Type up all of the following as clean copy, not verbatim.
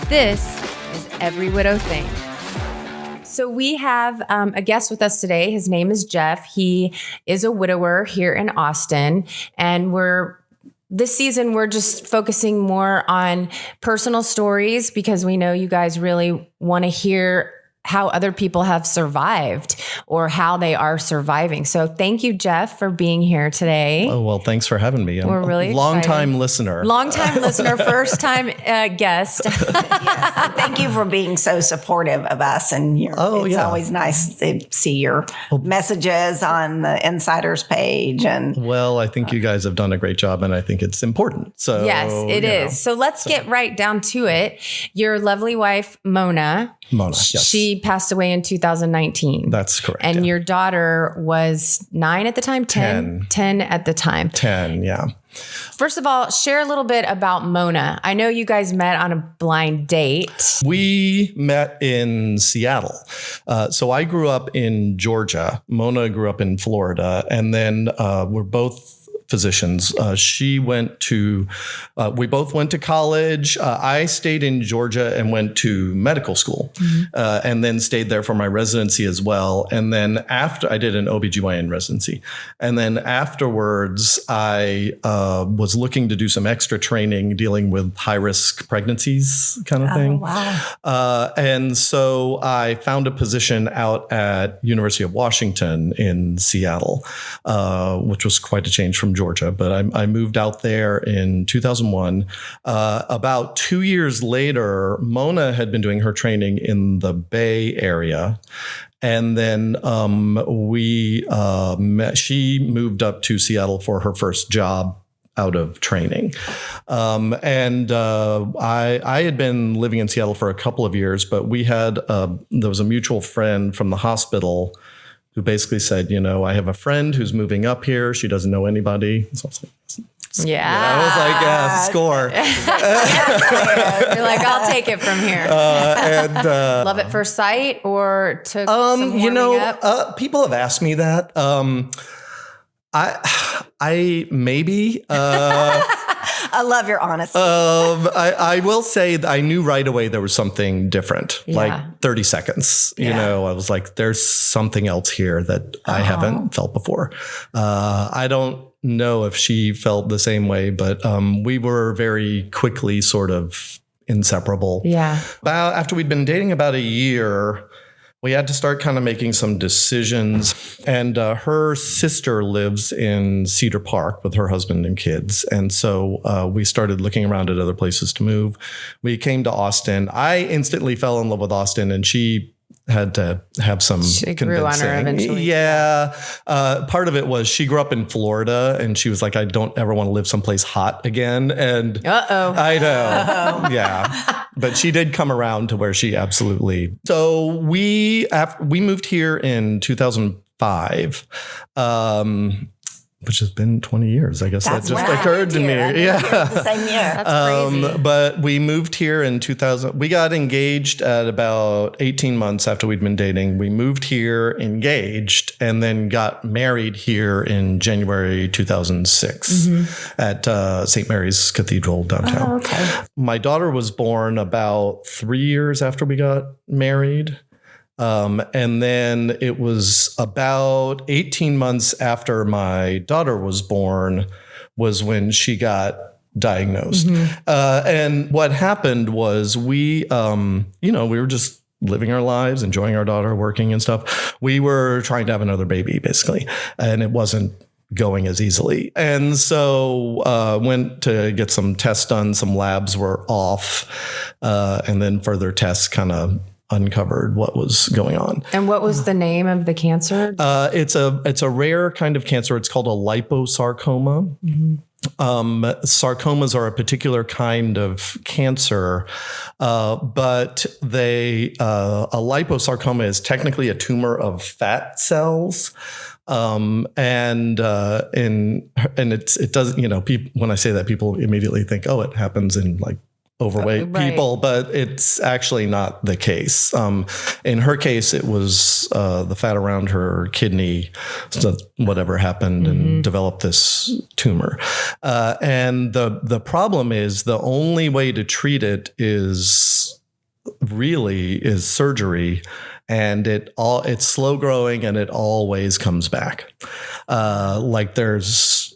This is Every Widow Thing. So we have a guest with us today. His name is Jeff. He is a widower here in Austin, and this season, we're just focusing more on personal stories because we know you guys really want to hear how other people have survived or how they are surviving. So thank you, Jeff, for being here today. Oh, well, thanks for having me. We're really long-time listener. Long-time listener, first-time guest. Yes. Thank you for being so supportive of us. And it's always nice to see your messages on the Insiders page. Well, I think you guys have done a great job, and I think it's important. So yes, it is. So let's get right down to it. Your lovely wife, Mona, yes. She passed away in 2019. That's correct. And your daughter was 9 at the time? 10 at the time. 10, yeah. First of all, share a little bit about Mona. I know you guys met on a blind date. We met in Seattle. So I grew up in Georgia. Mona grew up in Florida. And then we're both physicians. We both went to college. I stayed in Georgia and went to medical school, and then stayed there for my residency as well. And then after I did an OBGYN residency, and then afterwards I was looking to do some extra training dealing with high risk pregnancies kind of thing. Wow. And so I found a position out at University of Washington in Seattle, which was quite a change from Georgia, but I moved out there in 2001. About 2 years later, Mona had been doing her training in the Bay Area. And then she moved up to Seattle for her first job out of training. I had been living in Seattle for a couple of years, but there was a mutual friend from the hospital who basically said, I have a friend who's moving up here. She doesn't know anybody. So I was like, I was like, score. You're like, I'll take it from here. Love at first sight, or took some warming up? People have asked me that. I maybe. I love your honesty. I will say that I knew right away there was something different, like 30 seconds. I was like, there's something else here that I haven't felt before. I don't know if she felt the same way, but we were very quickly sort of inseparable. Yeah. After we'd been dating about a year, we had to start kind of making some decisions. And her sister lives in Cedar Park with her husband and kids. And so we started looking around at other places to move. We came to Austin. I instantly fell in love with Austin, and she had to have some convincing. Grew on her eventually. Yeah. Part of it was she grew up in Florida, and she was like, I don't ever want to live someplace hot again. And I know. Yeah. But she did come around to where she absolutely. So we moved here in 2005. Which has been 20 years. I guess that just occurred to me. Yeah. The same year. That's crazy. But we moved here in 2000. We got engaged at about 18 months after we'd been dating. We moved here engaged and then got married here in January 2006 at St. Mary's Cathedral downtown. Oh, okay. My daughter was born about 3 years after we got married. And then it was about 18 months after my daughter was born was when she got diagnosed. And what happened was we were just living our lives, enjoying our daughter, working and stuff. We were trying to have another baby, basically, and it wasn't going as easily. And so went to get some tests done. Some labs were off, and then further tests kind of uncovered what was going on. And what was the name of the cancer? It's a rare kind of cancer. It's called a liposarcoma. Sarcomas are a particular kind of cancer, but a liposarcoma is technically a tumor of fat cells. And it doesn't, people, when I say that, people immediately think, oh, it happens in like overweight people, but it's actually not the case. In her case, it was the fat around her kidney, so whatever happened, and developed this tumor. And the problem is the only way to treat it is really is surgery, and it's slow growing and it always comes back. Like there's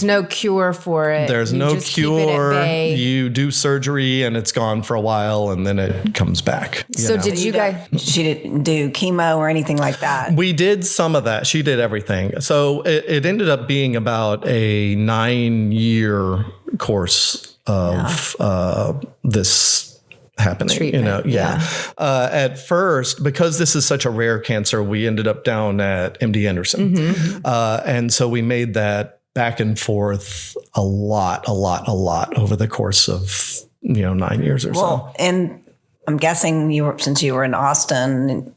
no cure for it. There's You no just keep it at cure. bay. You do surgery and it's gone for a while and then it comes back. So did you guys? She didn't do chemo or anything like that. We did some of that. She did everything. So it ended up being about a 9-year course of this happening, Treatment, At first, because this is such a rare cancer, we ended up down at MD Anderson. And so we made that back and forth a lot over the course of, 9 years or so. And I'm guessing since you were in Austin,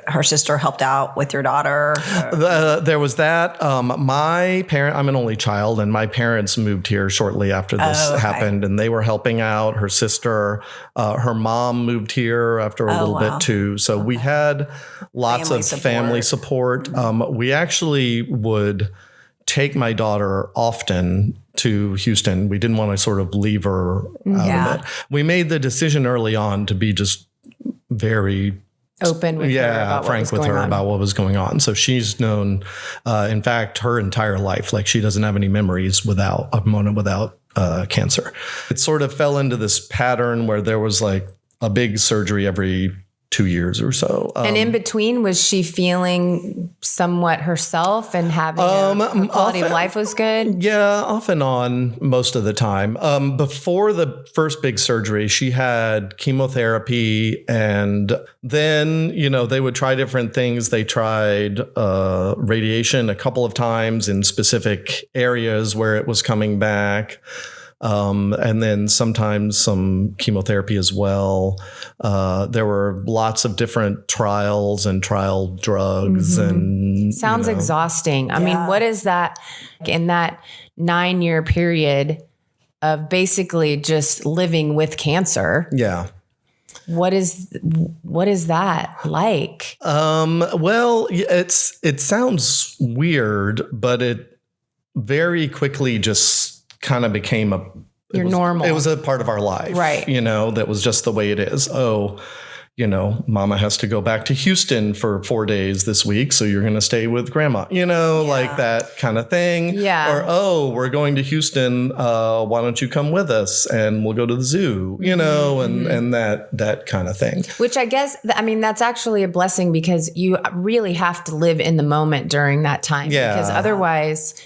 her sister helped out with your daughter. There was that. I'm an only child, and my parents moved here shortly after this happened, and they were helping out. Her sister, her mom moved here after a little bit too. So we had lots of family support. We actually would take my daughter often to Houston. We didn't want to sort of leave her out of it. We made the decision early on to be just very open with her about frank with her about what was going on. So she's known, in fact, her entire life. Like she doesn't have any memories of Mona without cancer. It sort of fell into this pattern where there was like a big surgery every 2 years or so. And in between, was she feeling somewhat herself and having her quality of life was good? Yeah, off and on most of the time. Before the first big surgery, she had chemotherapy, and then, they would try different things. They tried radiation a couple of times in specific areas where it was coming back. And then sometimes some chemotherapy as well. There were lots of different trials and trial drugs and sounds exhausting. I mean, what is that in that 9-year period of basically just living with cancer? Yeah. What is that like? Well, it sounds weird, but it very quickly just kind of became normal. It was a part of our life, right? That was just the way it is. Oh, Mama has to go back to Houston for 4 days this week, so you're going to stay with Grandma. Like that kind of thing. Yeah. Or we're going to Houston. Why don't you come with us and we'll go to the zoo? And that kind of thing. Which I guess, that's actually a blessing because you really have to live in the moment during that time. Yeah. Because otherwise,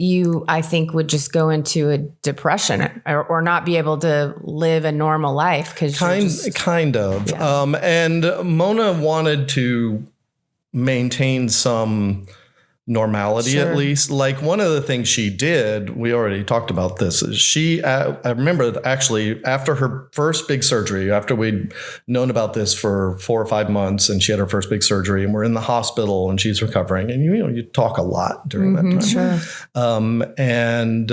you, I think, would just go into a depression or not be able to live a normal life because kind of. Yeah. And Mona wanted to maintain some normality, at least. Like one of the things she did, we already talked about this, is I remember actually after her first big surgery, after we'd known about this for 4 or 5 months, and she had her first big surgery and we're in the hospital and she's recovering, and you talk a lot during that time. Sure. And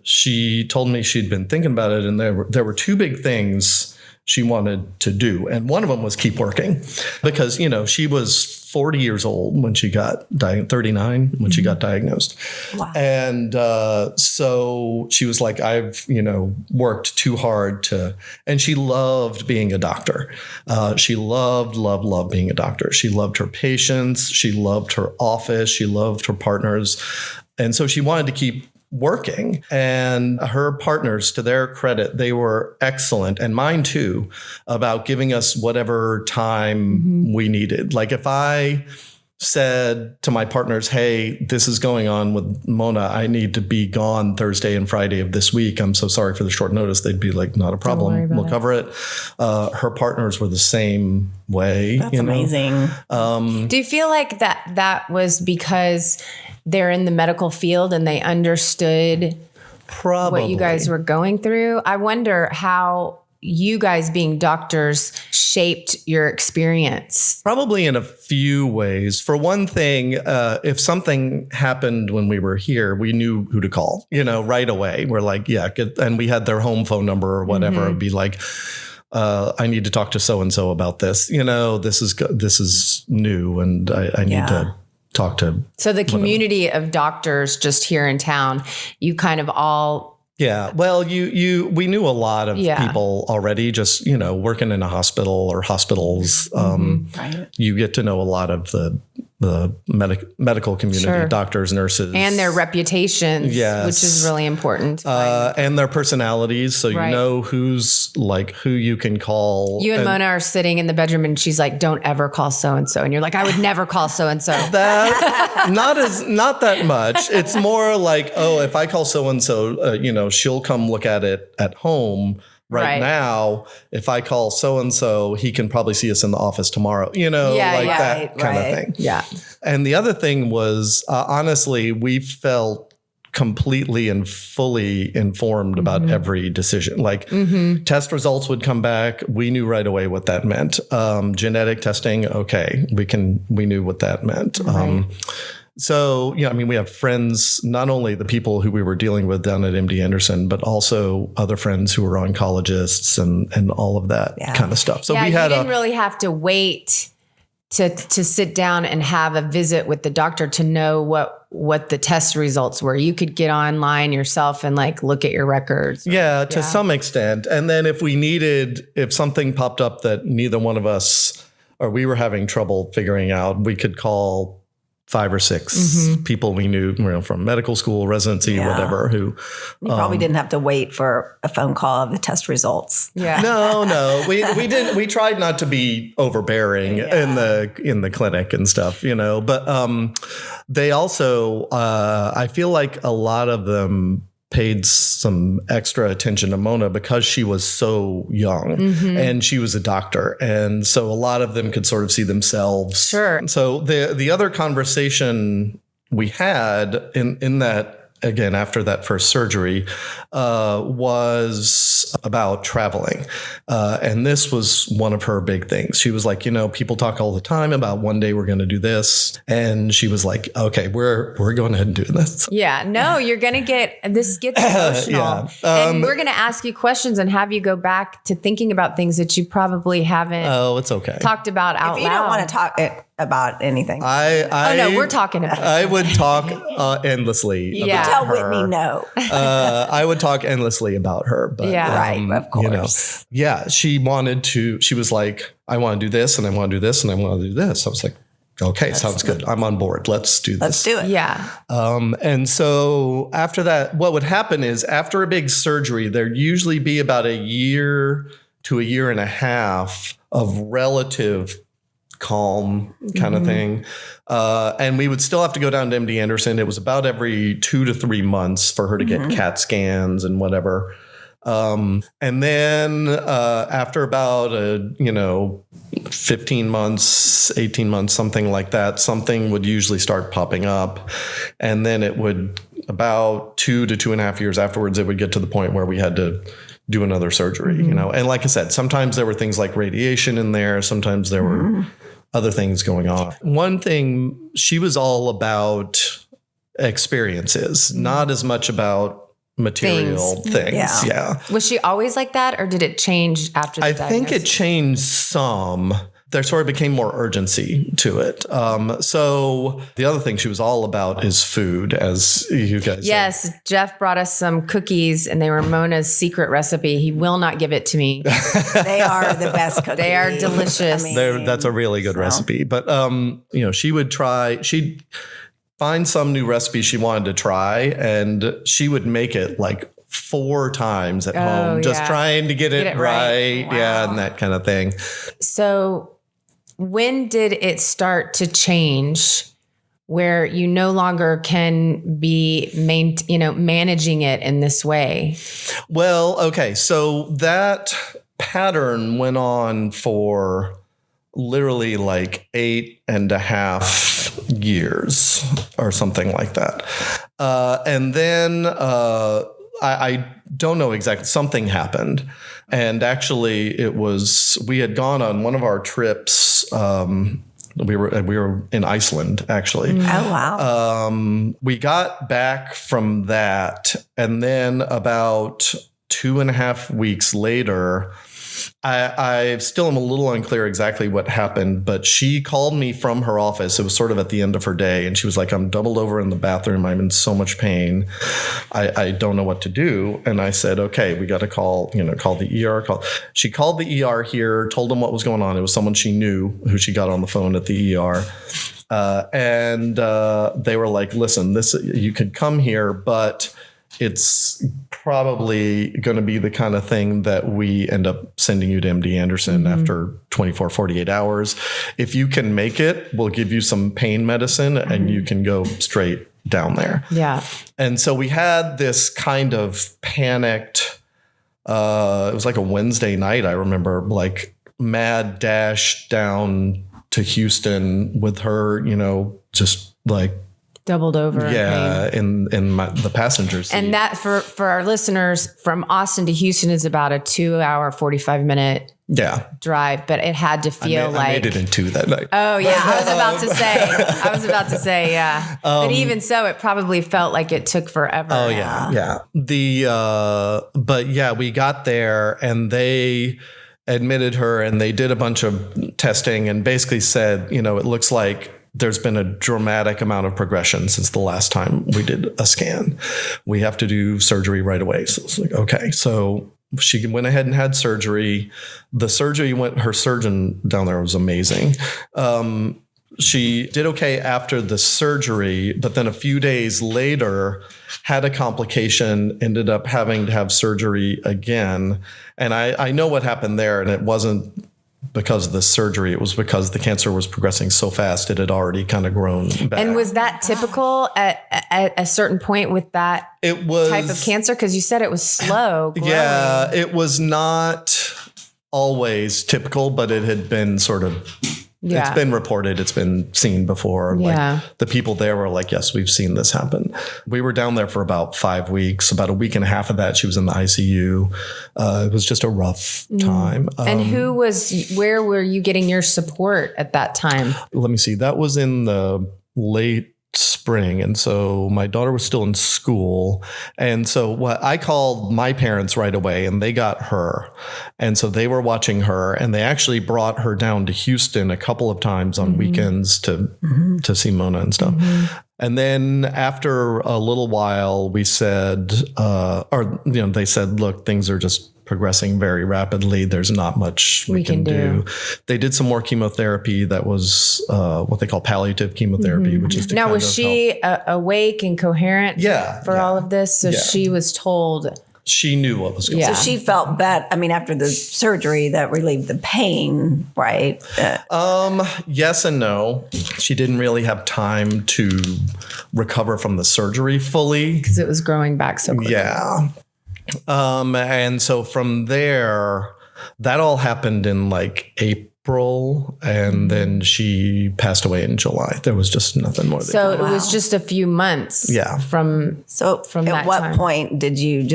she told me she'd been thinking about it, and there were 2 big things she wanted to do. And one of them was keep working because, she was 40 years old when she got 39 when she got diagnosed. Wow. And so she was like, I've, worked too hard and she loved being a doctor. She loved being a doctor. She loved her patients. She loved her office. She loved her partners. And so she wanted to keep working, and her partners, to their credit, they were excellent, and mine too, about giving us whatever time we needed. Like if I said to my partners, hey, this is going on with Mona, I need to be gone Thursday and Friday of this week, I'm so sorry for the short notice, they'd be like, not a problem, we'll cover it. Her partners were the same way. That's amazing. Do you feel like that was because they're in the medical field and they understood what you guys were going through? I wonder how you guys being doctors shaped your experience. Probably in a few ways. For one thing, if something happened when we were here, we knew who to call, right away. We're like, and we had their home phone number or whatever. It'd be like, I need to talk to so-and-so about this. This is new, and I need to talk to. So the community of doctors just here in town, you kind of all Yeah. Well, we knew a lot of people already, just, working in a hospital or hospitals. Right. You get to know a lot of the medical community, doctors, nurses. And their reputations, which is really important. And their personalities. So you know who's like who you can call. You and Mona are sitting in the bedroom and she's like, don't ever call so-and-so. And you're like, I would never call so-and-so. Not that much. It's more like, oh, if I call so-and-so, she'll come look at it at home. Right now, if I call so-and-so, he can probably see us in the office tomorrow, that kind of thing. Yeah. And the other thing was, honestly, we felt completely and fully informed about every decision. Like test results would come back. We knew right away what that meant. Genetic testing. Okay. We knew what that meant. Right. So, we have friends, not only the people who we were dealing with down at MD Anderson, but also other friends who were oncologists and all of that kind of stuff. So we had you didn't really have to wait to sit down and have a visit with the doctor to know what the test results were. You could get online yourself and look at your records. To some extent. And then if something popped up that neither one of us or we were having trouble figuring out, we could call 5 or 6 people we knew from medical school, residency, whatever, who you probably didn't have to wait for a phone call of the test results. Yeah. No, we didn't. We tried not to be overbearing in the clinic and stuff, but they also, I feel like a lot of them paid some extra attention to Mona because she was so young and she was a doctor. And so a lot of them could sort of see themselves. Sure. So the other conversation we had in that, again, after that first surgery, was about traveling. And this was one of her big things. She was like, people talk all the time about one day we're going to do this. And she was like, okay, we're going ahead and do this. Yeah. No, you're going to gets emotional. And we're going to ask you questions and have you go back to thinking about things that you probably haven't it's okay. talked about out loud. If you don't want to talk about anything. We're talking about it. I would talk endlessly about Tell her. Whitney no. I would talk endlessly about her. But, right, of course. She was like, I want to do this and I want to do this and I want to do this. I was like, okay, sounds good. I'm on board. Let's do this. Let's do it. Yeah. And so after that, what would happen is after a big surgery, there'd usually be about a year to a year and a half of relative calm kind of thing. And we would still have to go down to MD Anderson. It was about every 2 to 3 months for her to get CAT scans and whatever. And then after about 15 months, 18 months, something like that, something would usually start popping up. And then it would, about 2 to 2.5 years afterwards, it would get to the point where we had to do another surgery, And like I said, sometimes there were things like radiation in there. Sometimes there were other things going on. One thing, she was all about experiences, not as much about material things. Yeah. Was she always like that, or did it change after the diagnosis? I think it changed some. There sort of became more urgency to it. So the other thing she was all about is food, as you guys said. Jeff brought us some cookies, and they were Mona's secret recipe. He will not give it to me. They are the best cookies. They are delicious. That's a really good recipe. But, she'd find some new recipe she wanted to try, and she would make it 4 times at home, just trying to get it right. Wow. Yeah, and that kind of thing. So when did it start to change where you no longer can be managing it in this way? Well, okay. So that pattern went on for literally 8.5 years or something like that. And then I don't know exactly. Something happened. And actually we had gone on one of our trips. We were in Iceland, actually. Oh, wow. We got back from that. And then about 2.5 weeks later, I still am a little unclear exactly what happened, but she called me from her office. It was sort of at the end of her day. And she was like, I'm doubled over in the bathroom. I'm in so much pain. I don't know what to do. And I said, okay, we got to call the ER. She called the ER here, told them what was going on. It was someone she knew who she got on the phone at the ER. And they were like, listen, you could come here, but it's probably going to be the kind of thing that we end up sending you to MD Anderson after 24, 48 hours. If you can make it, we'll give you some pain medicine and you can go straight down there. Yeah. And so we had this kind of panicked, it was like a Wednesday night. I remember like mad dash down to Houston with her, just like doubled over. In the passenger seat. And that for our listeners, from Austin to Houston is about a 2-hour, 45-minute drive, but it had to feel I made it in 2 that night. Oh yeah, I was about to say, yeah. But even so, it probably felt like it took forever. Oh yeah. But yeah, we got there and they admitted her and they did a bunch of testing and basically said, it looks like there's been a dramatic amount of progression since the last time we did a scan. We have to do surgery right away. So it's like, okay. So she went ahead and had surgery. Her surgeon down there was amazing. She did okay after the surgery, but then a few days later had a complication, ended up having to have surgery again. And I know what happened there, and it wasn't because of the surgery. It was because the cancer was progressing so fast. It had already kind of grown back. And was that typical at a certain point with that type of cancer? Because you said it was slow growing. Yeah, it was not always typical, but it had been sort of, it's been reported. It's been seen before. Like the people there were like, yes, we've seen this happen. We were down there for about 5 weeks. About a week and a half of that, she was in the ICU. It was just a rough time. And where were you getting your support at that time? Let me see. That was in the late spring. And so my daughter was still in school. And so I called my parents right away and they got her. And so they were watching her and they actually brought her down to Houston a couple of times on weekends to see Mona and stuff. And then after a little while, we said, they said, look, things are just progressing very rapidly. There's not much we can do. They did some more chemotherapy. That was what they call palliative chemotherapy, which is now, was she awake and coherent for all of this? So she was told. She knew what was going on. So she felt better. I mean, after the surgery that relieved the pain, right? Yes and no. She didn't really have time to recover from the surgery fully. Because it was growing back so quickly. Yeah. And so from there, that all happened in like April, and then she passed away in July. There was just nothing more. So it was just a few months. Yeah. From at that what time. point did you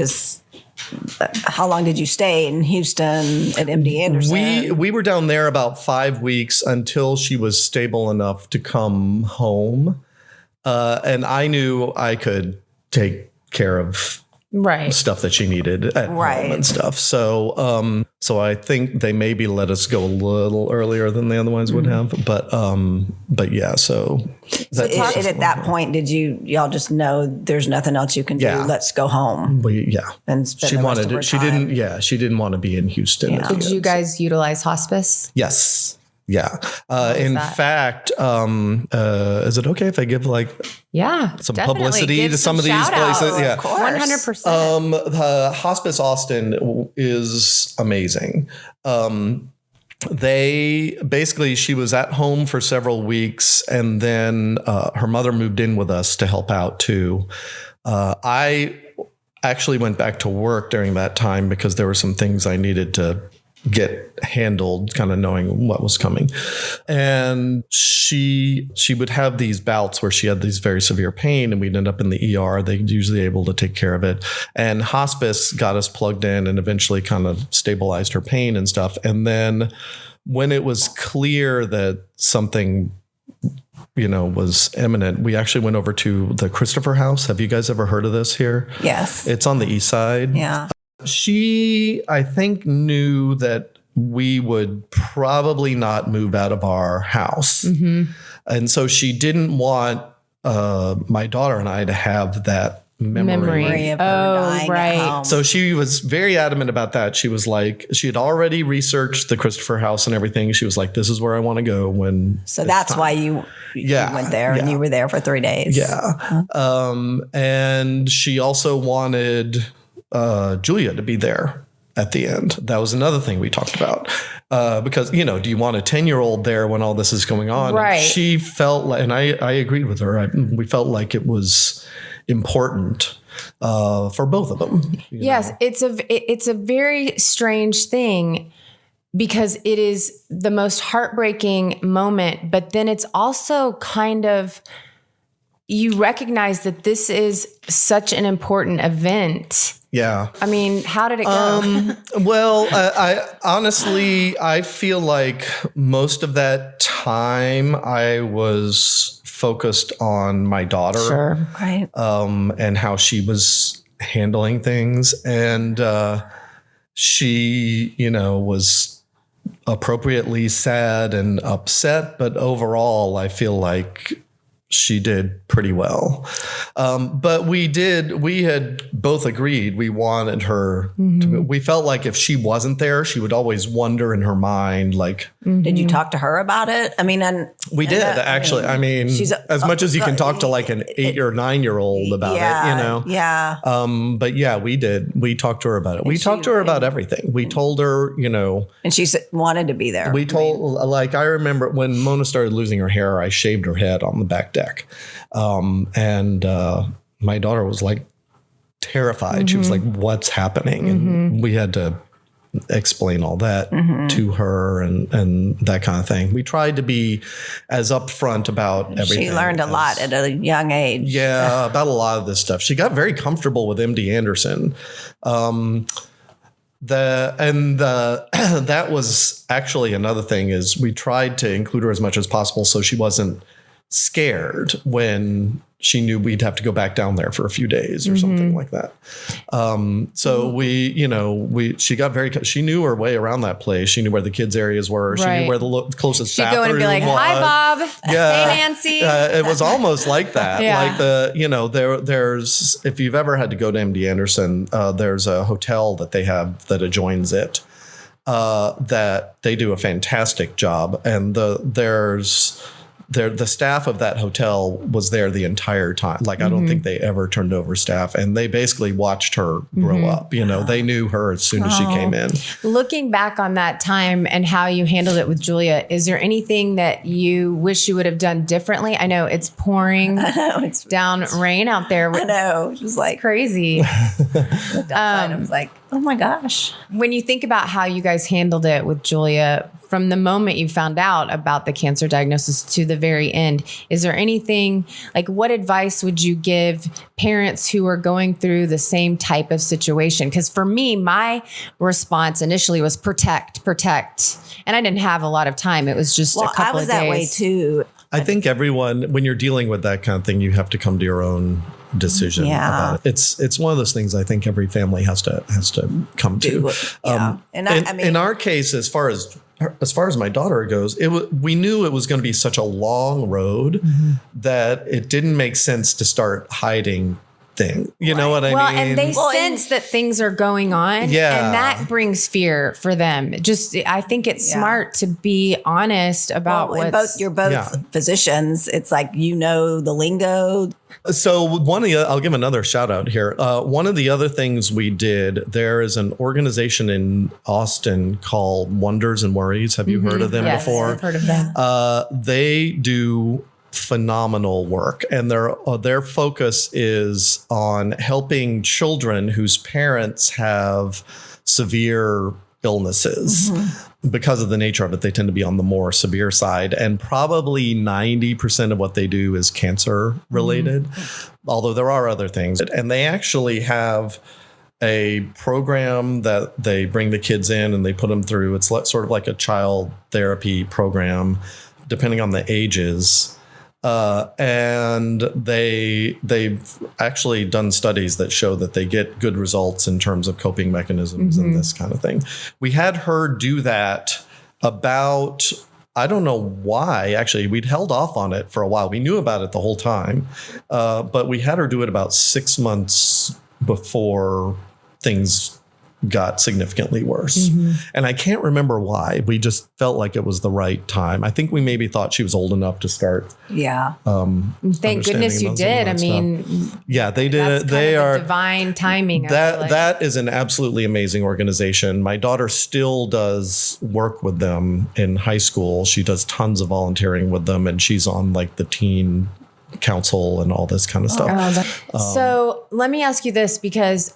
how long did you stay in Houston at MD Anderson? We were down there about 5 weeks until she was stable enough to come home. And I knew I could take care of stuff that she needed at home and stuff. So I think they maybe let us go a little earlier than they otherwise would have. But yeah, so at that point, did y'all just know there's nothing else you can do? Let's go home. And she wanted it. She didn't want to be in Houston. Yeah. Did you guys utilize hospice? Yes. Yeah. In fact, is it okay if I give some publicity to some of these places? Yeah, 100%. Hospice Austin is amazing. She was at home for several weeks, and then her mother moved in with us to help out too. I actually went back to work during that time because there were some things I needed to get handled, kind of knowing what was coming. And she would have these bouts where she had these very severe pain, and we'd end up in the ER. They're usually able to take care of it. And hospice got us plugged in and eventually kind of stabilized her pain and stuff. And then when it was clear that something was imminent, we actually went over to the Christopher House. Have you guys ever heard of this here? Yes. It's on the east side. Yeah. She, I think, knew that we would probably not move out of our house. And so she didn't want my daughter and I to have that memory of her dying at home. So she was very adamant about that. She was like, she had already researched the Christopher house and everything. She was like, this is where I want to go when. So that's time. Why you went there and you were there for 3 days. Yeah. And she also wanted Julia to be there at the end. That was another thing we talked about. Because, do you want a 10-year-old there when all this is going on? Right. And she felt like, and I agreed with her. We felt like it was important for both of them. Yes, it's a very strange thing because it is the most heartbreaking moment, but then it's also kind of, you recognize that this is such an important event. Yeah. I mean, how did it go? Well, I honestly, I feel like most of that time I was focused on my daughter, Sure. Right. And how she was handling things. And she, was appropriately sad and upset. But overall, I feel like she did pretty well. But we had both agreed we wanted her to, we felt like if she wasn't there, she would always wonder in her mind, like, did you talk to her about it? I mean, we did actually. I mean, she's as much as you can talk to like an 8 or 9-year-old about it, Yeah. But yeah, we did. We talked to her about it. We talked to her about everything. We told her, and she wanted to be there. We told, like, I remember when Mona started losing her hair, I shaved her head on the back deck. And my daughter was like terrified. She was like, what's happening? And we had to explain all that to her and that kind of thing. We tried to be as upfront about everything. She learned a lot at a young age. Yeah, about a lot of this stuff. She got very comfortable with MD Anderson. That was actually another thing, is we tried to include her as much as possible so she wasn't scared when she knew we'd have to go back down there for a few days or something like that. So she knew her way around that place. She knew where the kids areas were. She knew where the closest She'd bathroom go in and be like, hi, Bob. Yeah. Hey, Nancy. It was almost like that. Yeah. Like there's, if you've ever had to go to MD Anderson, there's a hotel that they have that adjoins it, that they do a fantastic job. And the staff of that hotel was there the entire time. Like, I don't think they ever turned over staff, and they basically watched her grow up. They knew her as soon as she came in. Looking back on that time and how you handled it with Julia, is there anything that you wish you would have done differently? I know it's pouring down rain out there. I know. It was like crazy. I was like, oh my gosh. When you think about how you guys handled it with Julia, from the moment you found out about the cancer diagnosis to the very end, is there anything, like, what advice would you give parents who are going through the same type of situation? Because for me, my response initially was protect. And I didn't have a lot of time. It was just a couple of days. I was that way too. I think everyone, when you're dealing with that kind of thing, you have to come to your own decision about it. It's one of those things I think every family has to come to. In our case, as far as my daughter goes, we knew it was going to be such a long road that it didn't make sense to start hiding things. You know what I mean? And they sense that things are going on. Yeah. And that brings fear for them. I think it's smart to be honest about you're both physicians. It's like, the lingo. So I'll give another shout out here. One of the other things we did, there is an organization in Austin called Wonders and Worries. Have you heard of them before? I've heard of them. They do phenomenal work, and their focus is on helping children whose parents have severe illnesses. Because of the nature of it, they tend to be on the more severe side, and probably 90% of what they do is cancer related, although there are other things. And they actually have a program that they bring the kids in and they put them through. It's sort of like a child therapy program, depending on the ages. And they've actually done studies that show that they get good results in terms of coping mechanisms and this kind of thing. We had her do that about, I don't know why, actually, we'd held off on it for a while. We knew about it the whole time, but we had her do it about 6 months before things got significantly worse. And I can't remember why. We just felt like it was the right time. I think we maybe thought she was old enough to start. Yeah. Thank goodness you did. I mean, yeah, they did that's it. They are divine timing. That is an absolutely amazing organization. My daughter still does work with them in high school. She does tons of volunteering with them, and she's on like the teen council and all this kind of stuff. So let me ask you this, because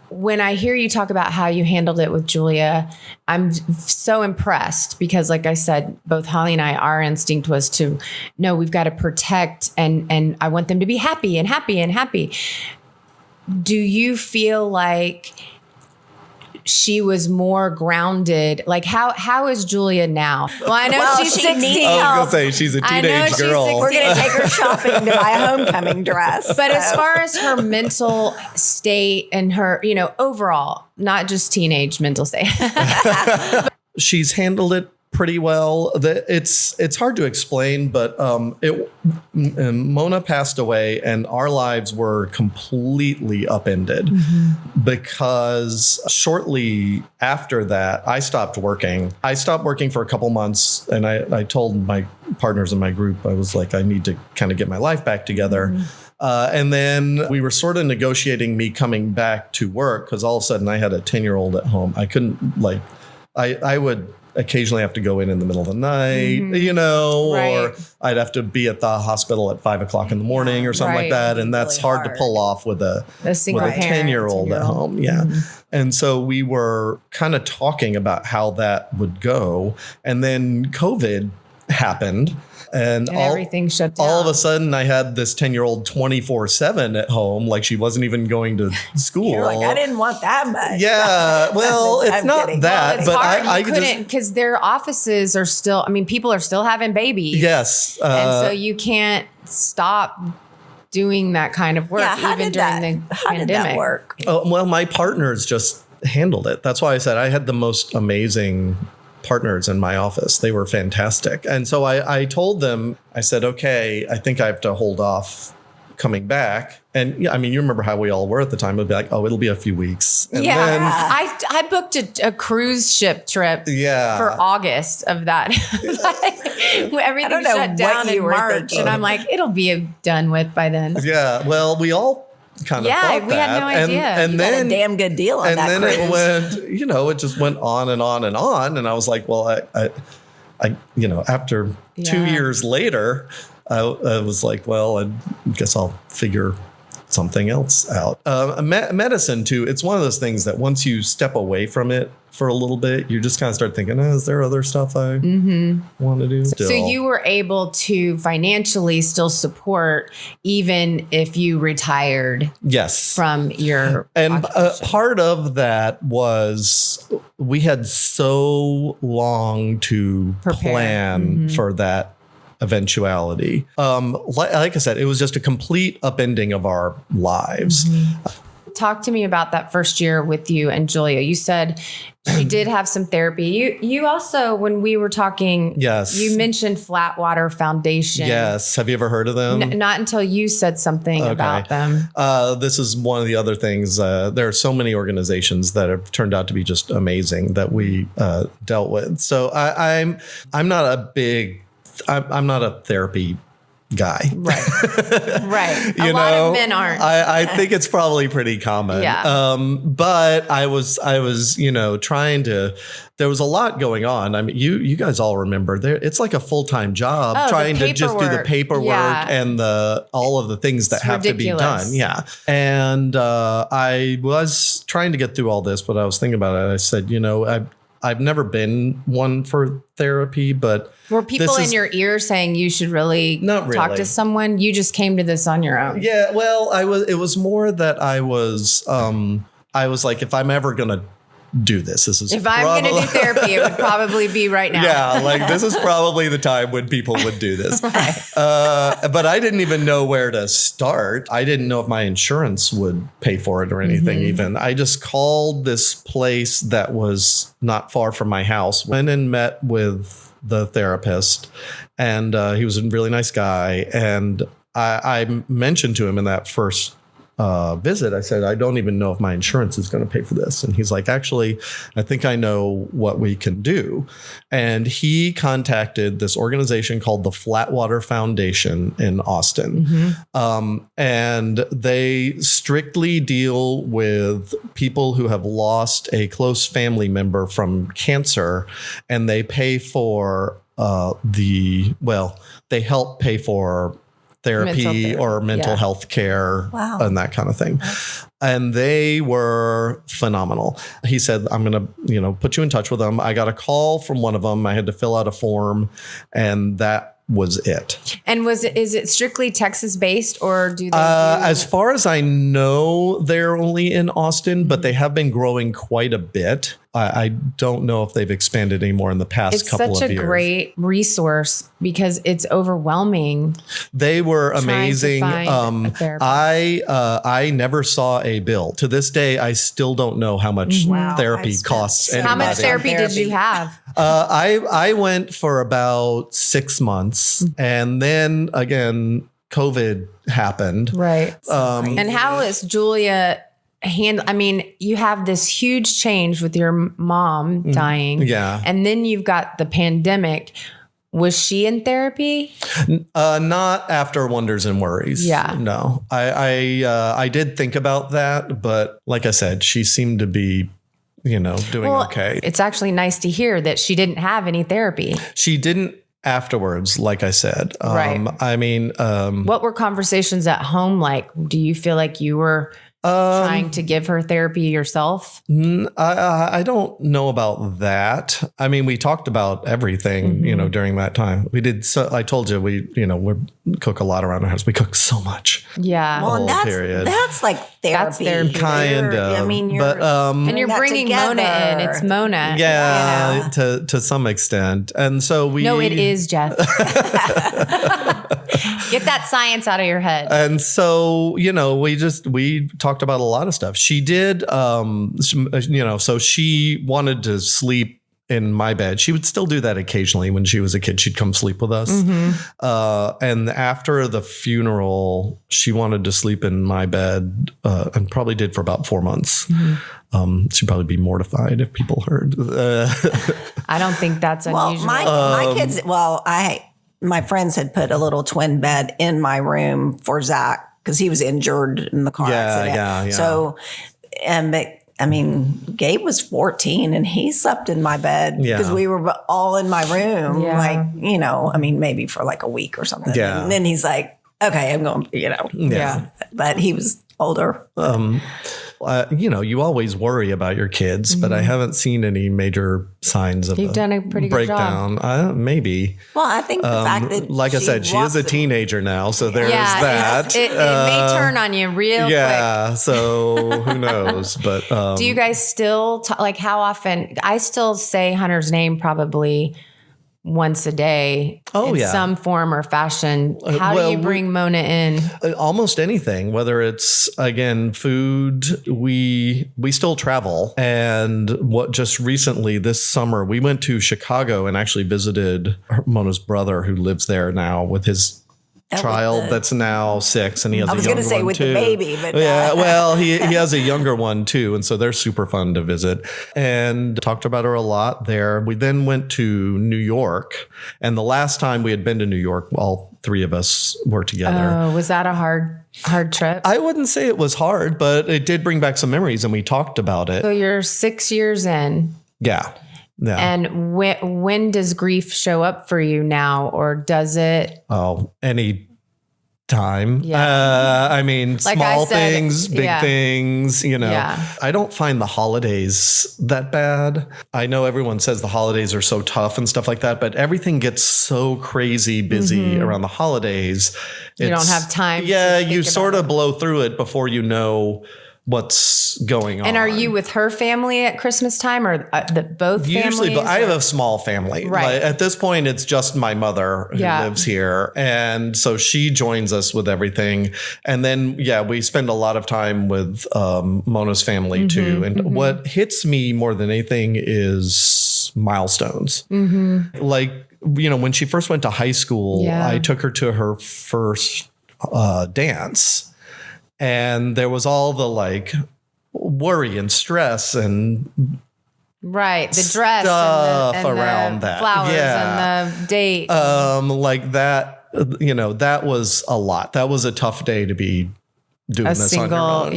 when I hear you talk about how you handled it with Julia, I'm so impressed because, like I said, both Holly and I, our instinct was to, no, we've got to protect, and I want them to be happy and happy and happy. Do you feel like she was more grounded? Like how is Julia now? Well, I know she's 16. I was going to say she's a teenage girl. We're going to take her shopping to buy a homecoming dress. But as far as her mental state and her, overall, not just teenage mental state. She's handled it pretty well. It's hard to explain, but Mona passed away and our lives were completely upended because shortly after that, I stopped working. I stopped working for a couple months, and I told my partners in my group, I was like, I need to kind of get my life back together. And then we were sort of negotiating me coming back to work because all of a sudden I had a 10-year-old at home. I couldn't I would occasionally have to go in the middle of the night, or I'd have to be at the hospital at 5 o'clock in the morning or something like that. And that's really hard to pull off with a 10-year-old at home. Yeah. And so we were kind of talking about how that would go. And then COVID happened. And everything shut down. All of a sudden, I had this 10-year-old 24/7 at home, like she wasn't even going to school. You're like, I didn't want that much. Yeah, well, it's not kidding. That, well, but hard. I couldn't, because their offices are still. I mean, people are still having babies. Yes, and so you can't stop doing that kind of work even during the pandemic. How did that work? Well, my partners just handled it. That's why I said I had the most amazing partners in my office. They were fantastic. And so I told them, I said, okay, I think I have to hold off coming back. And yeah, I mean, you remember how we all were at the time. It would be like, oh, it'll be a few weeks. And then, I booked a cruise ship trip for August of that. Everything shut down in March. And I'm like, it'll be done with by then. Yeah. Well, we all kind of thought we had no idea. And then got a damn good deal on that cruise. And then it went, it just went on and on and on. And I was like, well, I after 2 years later, I was like, well, I guess I'll figure something else out. Medicine too. It's one of those things that once you step away from it for a little bit, you just kind of start thinking, is there other stuff I want to do? So you were able to financially still support even if you retired. Yes. From your and part of that was we had so long to plan for that eventuality. Like I said, it was just a complete upending of our lives. Talk to me about that first year with you and Julia. You said she did have some therapy. You also, when we were talking, you mentioned Flatwater Foundation. Yes. Have you ever heard of them? Not until you said something about them. This is one of the other things. There are so many organizations that have turned out to be just amazing that we dealt with. So I'm not a therapy guy. Right. A lot of men aren't. I think it's probably pretty common. Yeah. But I was, trying to, there was a lot going on. I mean, you guys all remember it's like a full-time job trying to just do the paperwork and all of the things that have to be done. Yeah. And I was trying to get through all this, but I was thinking about it. I said, I've never been one for therapy, but were people in your ear saying you should really talk to someone? You just came to this on your own. Yeah, well, it was more that I was like, if I'm ever going to do this. This is if I'm going to do therapy, it would probably be right now. Yeah, like this is probably the time when people would do this. But I didn't even know where to start. I didn't know if my insurance would pay for it or anything even. I just called this place that was not far from my house, went and met with the therapist, and he was a really nice guy. And I mentioned to him in that first visit, I said, I don't even know if my insurance is going to pay for this. And he's like, actually, I think I know what we can do. And he contacted this organization called the Flatwater Foundation in Austin. And they strictly deal with people who have lost a close family member from cancer, and they pay for they help pay for therapy or mental health care and that kind of thing. And they were phenomenal. He said, I'm going to, put you in touch with them. I got a call from one of them. I had to fill out a form, and that was it. And is it strictly Texas based, or do they as far as I know, they're only in Austin, but they have been growing quite a bit. I don't know if they've expanded anymore in the past couple of years. It's such a great resource because it's overwhelming. They were amazing. I never saw a bill. To this day, I still don't know how much therapy costs. How much therapy did you have? I went for about 6 months, and then again, COVID happened. Right. And how is Julia you have this huge change with your mom dying. Yeah. And then you've got the pandemic. Was she in therapy? Not after Wonders and Worries. Yeah. No. I did think about that, but like I said, she seemed to be doing okay. It's actually nice to hear that she didn't have any therapy. She didn't afterwards, like I said. Right. What were conversations at home like? Do you feel like you were trying to give her therapy yourself? I don't know about that. I mean, we talked about everything, during that time. We did. So I told you, we cook a lot around our house. We cook so much. Yeah. Well, that's like therapy. That's therapy. Kind of. I mean, and you're bringing Mona in. It's Mona. Yeah, to some extent. And so No, it is, Jeff. Get that science out of your head. And so, we talked about a lot of stuff. She did, so she wanted to sleep in my bed. She would still do that occasionally when she was a kid. She'd come sleep with us. And after the funeral, she wanted to sleep in my bed and probably did for about 4 months. She'd probably be mortified if people heard. I don't think that's unusual. My kids, my friends had put a little twin bed in my room for Zach because he was injured in the car accident. Yeah. So, Gabe was 14 and he slept in my bed because we were all in my room, maybe for like a week or something. Yeah. And then he's like, okay, I'm going, but he was older. You always worry about your kids, but I haven't seen any major signs of You've done a pretty breakdown. good job. Maybe. Well, I think the fact that, like I said, she is a teenager now, so there's that. It may turn on you real quick. Yeah, so who knows? But do you guys still how often? I still say Hunter's name probably once a day in some form or fashion. How do you bring Mona in? Almost anything, whether it's, again, food, we still travel. And just recently this summer, we went to Chicago and actually visited Mona's brother who lives there now with his child that's now 6, and he has a younger one too. I was going to say with the baby, but he has a younger one too, and so they're super fun to visit. And talked about her a lot there. We then went to New York, and the last time we had been to New York, all 3 of us were together. Oh, was that a hard trip? I wouldn't say it was hard, but it did bring back some memories, and we talked about it. So you're 6 years in. Yeah. Yeah. And when does grief show up for you now, or does it? Oh, any time. Yeah. Small things, big things, Yeah. I don't find the holidays that bad. I know everyone says the holidays are so tough and stuff like that, but everything gets so crazy busy around the holidays. You don't have time. Yeah. You sort of blow through it before you know what's going on. And are you with her family at Christmas time, or both Usually, families? I have a small family. Right. Like, at this point, it's just my mother who lives here. And so she joins us with everything. And then, we spend a lot of time with Mona's family too. And what hits me more than anything is milestones. Like, when she first went to high school, I took her to her first dance. And there was all the like worry and stress and the dress stuff and around the that, flowers and the date, like that. That was a lot. That was a tough day to be doing this on your own.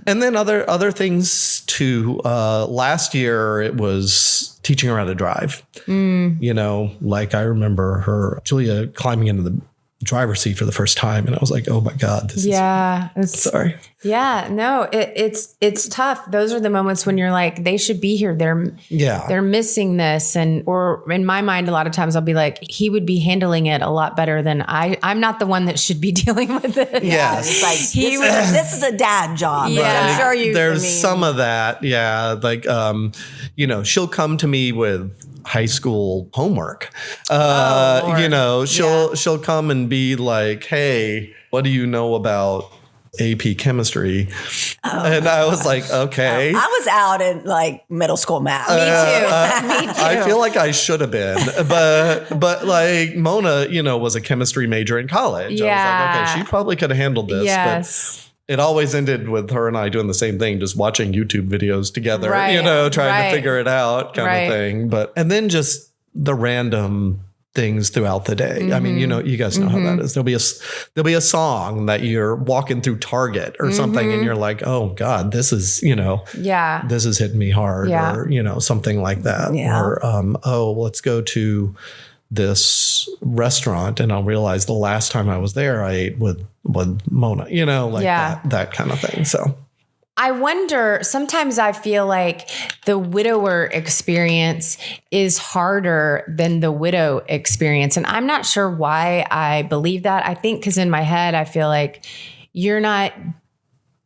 And then other things too. Last year it was teaching her how to drive. Like I remember Julia climbing into the driver's seat for the first time, and I was like, oh my God, this is sorry. Yeah, no, it's tough. Those are the moments when you're like, they should be here. They're missing this. Or in my mind, a lot of times I'll be like, he would be handling it a lot better than I'm not the one that should be dealing with it. Yeah. It's like, this is a dad job. Yeah. I'm sure there's some of that. Yeah. Like, she'll come to me with high school homework. She'll come and be like, hey, what do you know about AP chemistry? And I was like, okay. I was out in like middle school math. Me too. Me too. I feel like I should have been, but like Mona, was a chemistry major in college. I was like, okay, she probably could have handled this. Yes. But it always ended with her and I doing the same thing, just watching YouTube videos together, trying to figure it out kind of thing. And then just the random things throughout the day. I mean, you guys know how that is. There'll be a song that you're walking through Target or something and you're like, oh God, this is, this is hitting me hard or, something like that. Yeah. Or, let's go to this restaurant and I'll realize the last time I was there, I ate with Mona, that kind of thing. So I wonder, sometimes I feel like the widower experience is harder than the widow experience. And I'm not sure why I believe that. I think because in my head, I feel like you're not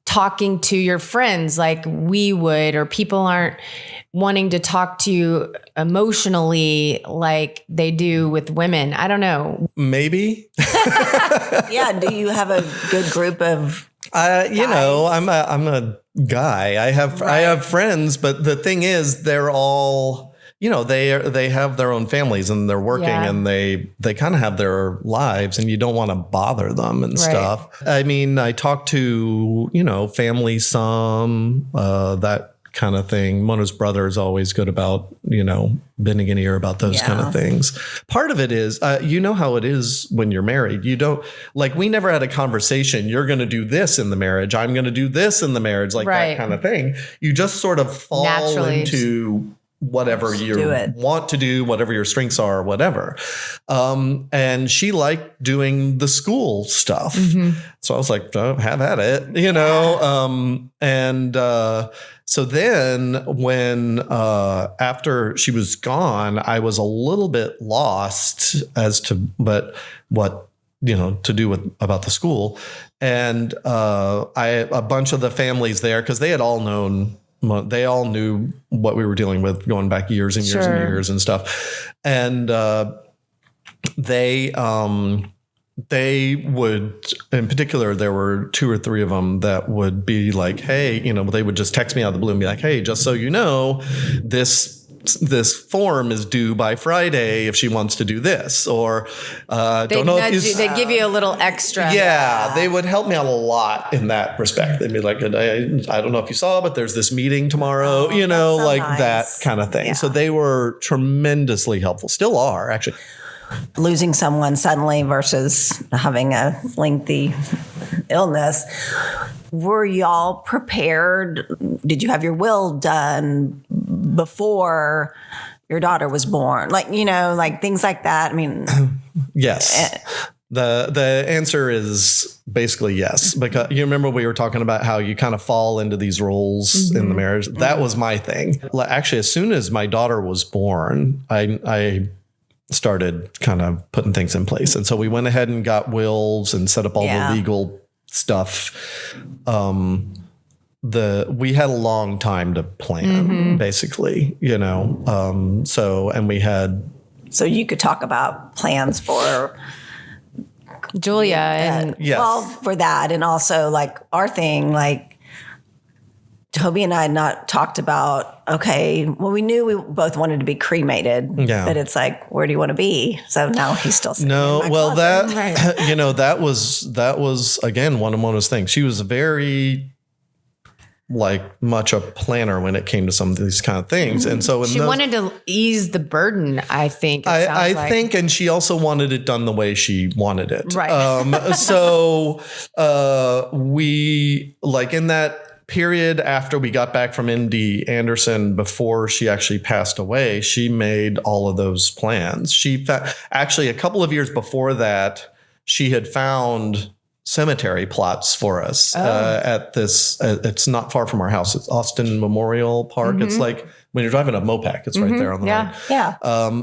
talking to your friends like we would, or people aren't wanting to talk to you emotionally like they do with women. I don't know. Maybe. Yeah. Do you have a good group of I'm a guy. I have friends, but the thing is, they're all, they have their own families and they're working and they kind of have their lives, and you don't want to bother them and stuff. I mean, I talk to, family some, that kind of thing. Mona's brother is always good about, bending an ear about those kind of things. Part of it is, how it is when you're married. You don't, like, we never had a conversation. You're going to do this in the marriage. I'm going to do this in the marriage, like that kind of thing. You just sort of fall naturally into whatever you want to do, whatever your strengths are, whatever. And she liked doing the school stuff. So I was like, oh, have at it, so then when, after she was gone, I was a little bit lost as to, what, to do about the school. And, a bunch of the families there, cause they had all known, they all knew what we were dealing with going back years and years and years and stuff. And, they would, in particular, there were 2 or 3 of them that would be like, hey, they would just text me out of the blue and be like, hey, just so you know, this form is due by Friday if she wants to do this, or don't know if they give you a little extra. Yeah, they would help me out a lot in that respect. They'd be like, I don't know if you saw, but there's this meeting tomorrow, like nice. That kind of thing. Yeah. So they were tremendously helpful, still are actually. Losing someone suddenly versus having a lengthy illness. Were y'all prepared? Did you have your will done before your daughter was born? Like, like things like that. I mean, yes. The answer is basically yes, because you remember we were talking about how you kind of fall into these roles in the marriage. That was my thing. Actually, as soon as my daughter was born, I started kind of putting things in place. And so we went ahead and got wills and set up all the legal stuff. we had a long time to plan, basically, So you could talk about plans for Julia and yes. Well, for that, and also like our thing, like Toby and I had not talked about. Okay, well, we knew we both wanted to be cremated, but it's like, where do you want to be? So now he's still sitting no. in my Well, closet. that that was again one of Mona's things. She was very much a planner when it came to some of these kind of things. And so she wanted to ease the burden, I think. I think, and she also wanted it done the way she wanted it. Right. So we in that period after we got back from MD Anderson, before she actually passed away, she made all of those plans. She actually a couple of years before that, she had found cemetery plots for us at this. It's not far from our house. It's Austin Memorial Park. It's like when you're driving a Mopac, it's right there on the road. Yeah.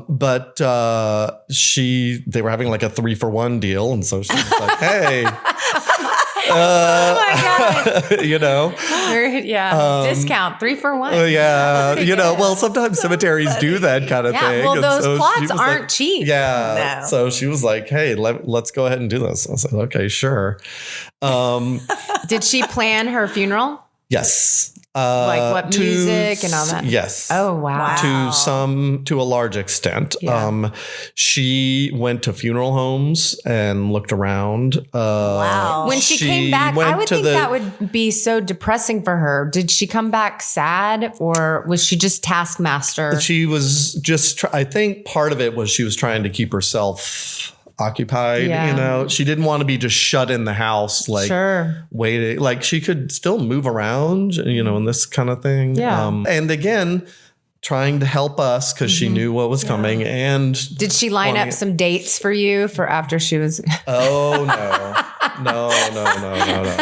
But they were having a 3-for-1 deal, and so she was like, "Hey." Oh my God. Discount 3-for-1. Well, sometimes cemeteries do that kind of thing. Well, And those so plots aren't cheap. Yeah. No. So she was like, "Hey, let's go ahead and do this." I said, "Okay, sure." Did she plan her funeral? Yes. What music and all that? Yes. Oh, wow. To a large extent. Yeah. She went to funeral homes and looked around. Wow. When she came back, I would think that would be so depressing for her. Did she come back sad, or was she just taskmaster? She was just, I think part of it was she was trying to keep herself occupied. She didn't want to be just shut in the house, waiting. She could still move around, and this kind of thing. And again, trying to help us because she knew what was coming. And did she line up some dates for you for after she was? Oh no.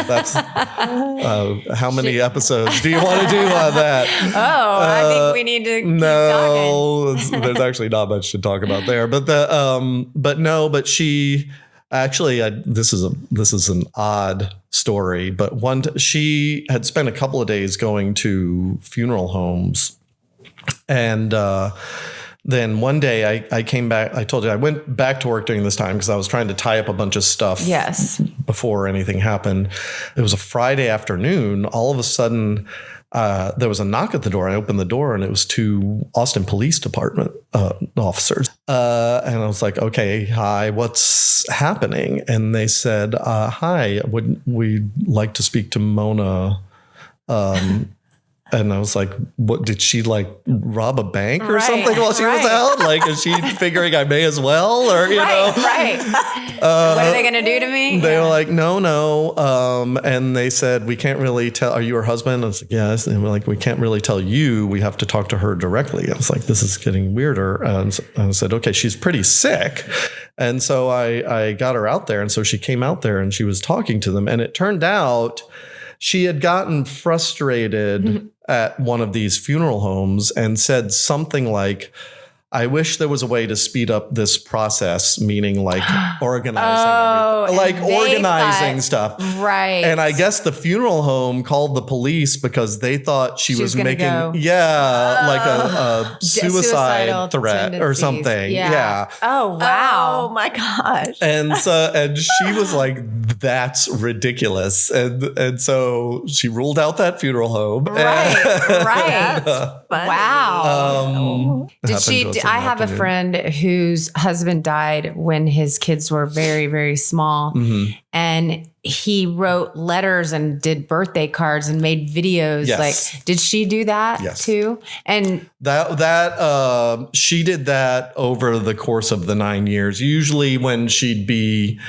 That's how many episodes do you want to do on that? I think we need to keep talking. There's actually not much to talk about there. But she actually, this is an odd story. But she had spent a couple of days going to funeral homes, and then one day I came back. I told you I went back to work during this time because I was trying to tie up a bunch of stuff. Yes. Before anything happened. It was a Friday afternoon. All of a sudden, there was a knock at the door. I opened the door, and it was 2 Austin Police Department officers. And I was like, "Okay, hi, what's happening?" And they said, "Hi, we'd like to speak to Mona." And I was like, "What, did she rob a bank or something while she was out? Is she figuring I may as well, or know?" Right. What are they going to do to me? They were like, no. And they said, "We can't really tell. Are you her husband?" I was like, "Yes." And they were like, "We can't really tell you. We have to talk to her directly." I was like, "This is getting weirder." And I said, "Okay, she's pretty sick." And so I got her out there. And so she came out there and she was talking to them. And it turned out she had gotten frustrated at one of these funeral homes and said something like, "I wish there was a way to speed up this process," meaning organizing organizing stuff. Right. And I guess the funeral home called the police because they thought she was making a suicide threat or something. Yeah. Oh, wow. Oh my gosh. And she was like, "That's ridiculous." And so she ruled out that funeral home. Right. That's funny. Wow. Did she? I have a friend whose husband died when his kids were very, very small. And he wrote letters and did birthday cards and made videos. Yes. Did she do that too? And that she did that over the course of the 9 years. Usually when she'd be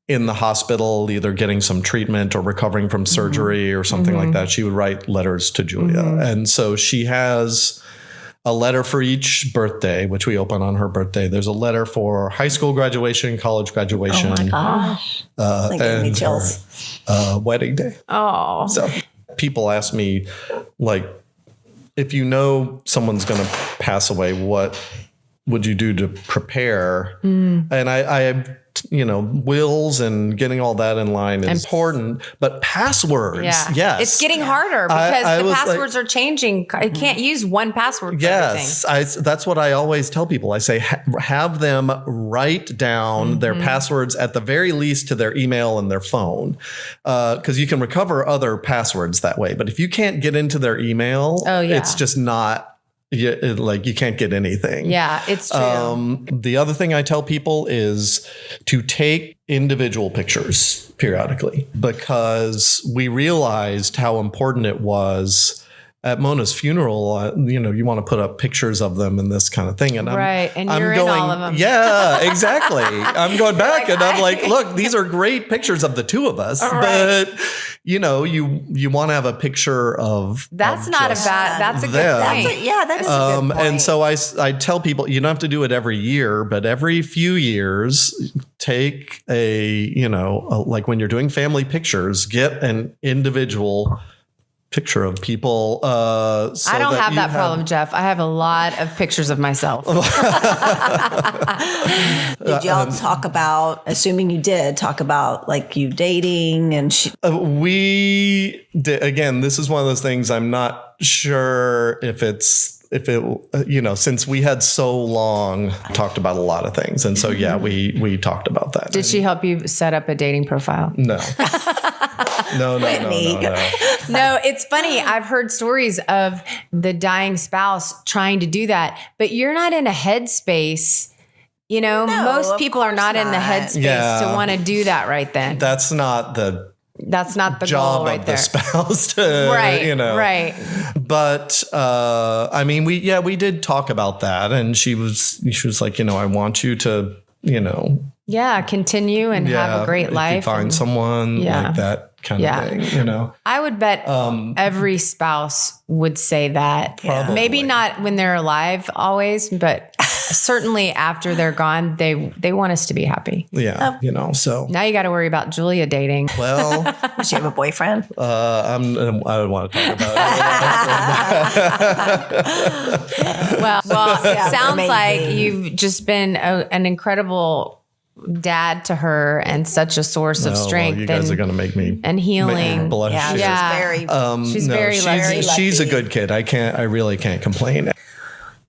in the hospital, either getting some treatment or recovering from surgery or something like that, she would write letters to Julia. And so she has a letter for each birthday, which we open on her birthday. There's a letter for high school graduation, college graduation. Oh my gosh. That gave me chills. Wedding day. oh, So people ask me, if you know someone's going to pass away, what would you do to prepare? And I wills and getting all that in line is important. But passwords, yes. It's getting harder because the passwords are changing. I can't use one password for everything. That's what I always tell people. I say, have them write down their passwords at the very least to their email and their phone, because you can recover other passwords that way. But if you can't get into their email, it's just not. You can't get anything. Yeah, it's true. The other thing I tell people is to take individual pictures periodically, because we realized how important it was. At Mona's funeral, you want to put up pictures of them and this kind of thing. And and you're in all of them. Yeah, exactly. I'm going back and I'm like, look, these are great pictures of the two of us. But, you want to have a picture of That's not a bad, that's a good thing. That is a good point. And so I tell people, you don't have to do it every year, but every few years, take like when you're doing family pictures, get an individual picture of people. So I don't have that problem, Jeff. I have a lot of pictures of myself. Did y'all talk about, assuming you did, talk about like you dating and we did, again, this is one of those things I'm not sure if it, since we had so long talked about a lot of things. And so, we talked about that. Did she help you set up a dating profile? No. No. No, it's funny. I've heard stories of the dying spouse trying to do that, but you're not in a headspace. Most people are not in the headspace to want to do that right then. That's not the job goal right of there. The spouse to, right. But, we did talk about that, and she was like, I want you to, continue and have a great life. You find someone like that kind of thing, I would bet every spouse would say that. Probably. Maybe not when they're alive always, but certainly after they're gone, they want us to be happy. Yeah. So now you got to worry about Julia dating. Well, does she have a boyfriend? I don't want to talk about it. Well, it sounds like you've just been an incredible dad to her and such a source of strength. You guys are going to make me and healing. Blush. She's very lucky. She's a good kid. I really can't complain.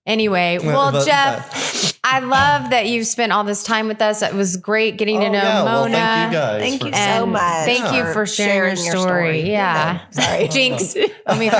Anyway, Jeff, I love that you've spent all this time with us. It was great getting to know Mona. Thank you guys. Thank you so much. Thank you for sharing your story. Yeah. Sorry. Jinx. Let me